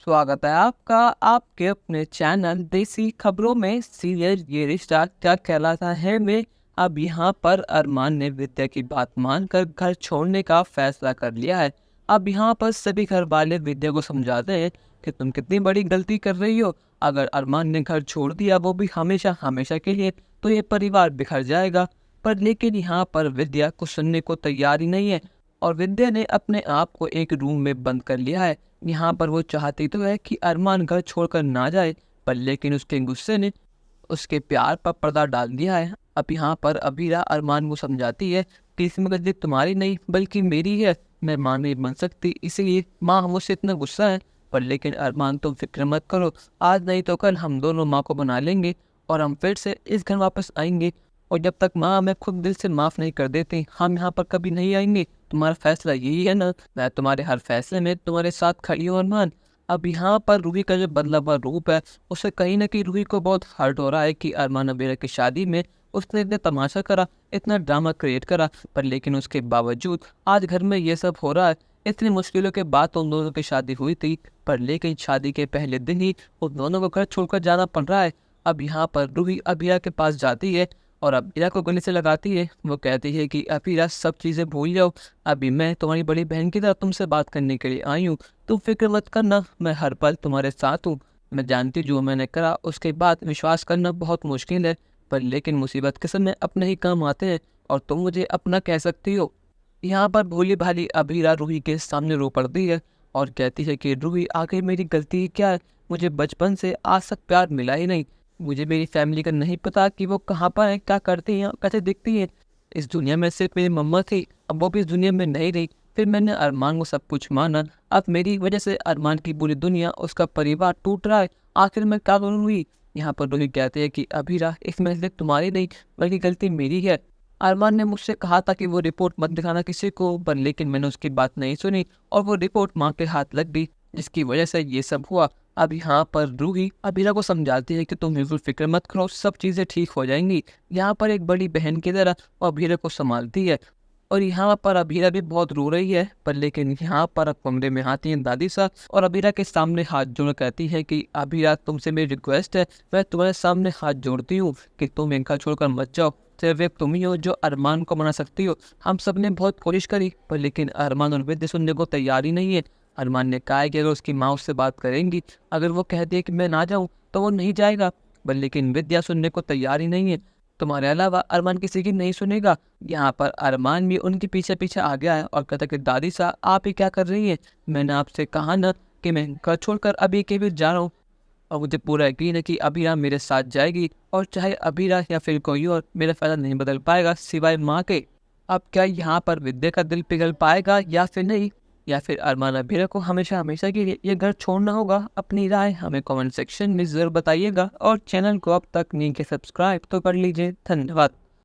स्वागत है आपका आपके अपने चैनल देसी खबरों में। सीरियल ये रिश्ता क्या कहलाता है में अब यहाँ पर अरमान ने विद्या की बात मानकर घर छोड़ने का फैसला कर लिया है। अब यहाँ पर सभी घर वाले विद्या को समझाते हैं कि तुम कितनी बड़ी गलती कर रही हो। अगर अरमान ने घर छोड़ दिया, वो भी हमेशा हमेशा के लिए, तो ये परिवार बिखर जाएगा। पर लेकिन यहाँ पर विद्या कुछ सुनने को तैयार ही नहीं है और विद्या ने अपने आप को एक रूम में बंद कर लिया है। यहाँ पर वो चाहती तो है कि अरमान घर छोड़कर ना जाए, पर लेकिन उसके गुस्से ने उसके प्यार पर पर्दा डाल दिया है। अब यहाँ पर अबीरा अरमान को समझाती है कि इसमें गलती तुम्हारी नहीं बल्कि मेरी है। मैं माँ नहीं बन सकती, इसीलिए माँ मुझसे इतना गुस्सा है। पर लेकिन अरमान तुम फिक्र मत करो, आज नहीं तो कल हम दोनों माँ को बना लेंगे और हम फिर से इस घर वापस आएंगे। और जब तक माँ हमें खुद दिल से माफ़ नहीं कर देती, हम यहाँ पर कभी नहीं आएंगे। तुम्हारा फैसला यही है ना, मैं तुम्हारे हर फैसले में तुम्हारे साथ खड़ी हूँ अरमान। अब यहाँ पर रूही का जो बदला हुआ रूप है, उससे कहीं ना कहीं रूही को बहुत हर्ट हो रहा है कि अरमान अबीरा की शादी में उसने इतना तमाशा करा, इतना ड्रामा क्रिएट करा, पर लेकिन उसके बावजूद आज घर में ये सब हो रहा है। इतनी मुश्किलों के बाद उन दोनों की शादी हुई थी, पर लेकिन शादी के पहले दिन ही उन दोनों को घर छोड़कर जाना पड़ रहा है। अब यहाँ पर रूही अबीरा के पास जाती है और अबीरा को गले से लगाती है। वो कहती है कि अबीरा सब चीज़ें भूल जाओ, अभी मैं तुम्हारी बड़ी बहन की तरह तुमसे बात करने के लिए आई हूँ। तुम फिक्र मत करना, मैं हर पल तुम्हारे साथ हूँ। मैं जानती हूँ जो मैंने करा उसके बाद विश्वास करना बहुत मुश्किल है, पर लेकिन मुसीबत के समय अपने ही काम आते हैं और तुम मुझे अपना कह सकती हो। यहाँ पर भोली भाली अबीरा रूही के सामने रो पड़ती है और कहती है कि रूही आखिर मेरी गलती क्या है, मुझे बचपन से आज तक प्यार मिला ही नहीं। मुझे मेरी फैमिली का नहीं पता कि वो कहाँ पर हैं, क्या करती हैं, कैसे दिखती हैं। इस दुनिया में सिर्फ मेरी मम्मा थी, अब वो भी इस दुनिया में नहीं रही। फिर मैंने अरमान को सब कुछ माना, अब मेरी वजह से अरमान की पूरी दुनिया, उसका परिवार टूट रहा है। आखिर मैं क्या करूँगी। यहाँ पर रूही कहते हैं कि अबीरा इसमें सिर्फ तुम्हारी नहीं बल्कि गलती मेरी है। अरमान ने मुझसे कहा था कि वो रिपोर्ट मत दिखाना किसी को, पर लेकिन मैंने उसकी बात नहीं सुनी और वो रिपोर्ट माँ के हाथ लग गई, जिसकी वजह से ये सब हुआ। अब यहाँ पर रूही अबीरा को समझाती है कि तुम बिल्कुल फिक्र मत करो, सब चीज़ें ठीक हो जाएंगी। यहाँ पर एक बड़ी बहन की तरह वो अबीरा को संभालती है और यहाँ पर अबीरा भी बहुत रो रही है। पर लेकिन यहाँ पर अब कमरे में आती हैं दादी साहब और अबीरा के सामने हाथ जोड़ कहती है कि अबीरा तुमसे मेरी रिक्वेस्ट है, मैं तुम्हारे सामने हाथ जोड़ती हूँ कि तुम इनका छोड़कर मत जाओ। सिर्फ एक तुम ही हो जो अरमान को मना सकती हो। हम सब ने बहुत कोशिश करी, पर लेकिन अरमान और विद्या सुनने को तैयार ही नहीं है। अरमान ने कहा है कि अगर उसकी माँ उससे बात करेंगी, अगर वो कहती है कि मैं ना जाऊँ, तो वो नहीं जाएगा। पर लेकिन विद्या सुनने को तैयार ही नहीं है। तुम्हारे अलावा अरमान किसी की नहीं सुनेगा। यहाँ पर अरमान भी उनके पीछे पीछे आ गया है और कहता कि दादी साहब आप ही क्या कर रही हैं, मैंने आपसे कहा ना कि मैं घर छोड़कर अभी के भी जा रहा हूँ। और मुझे पूरा यकीन है कि अबीरा मेरे साथ जाएगी और चाहे अबीरा या फिर कोई और, मेरा फैसला नहीं बदल पाएगा सिवाय माँ के। अब क्या यहाँ पर विद्या का दिल पिघल पाएगा या फिर नहीं, या फिर अरमान अबीरा को हमेशा हमेशा के लिए ये घर छोड़ना होगा। अपनी राय हमें कमेंट सेक्शन में ज़रूर बताइएगा और चैनल को अब तक नहीं किया सब्सक्राइब तो कर लीजिए। धन्यवाद।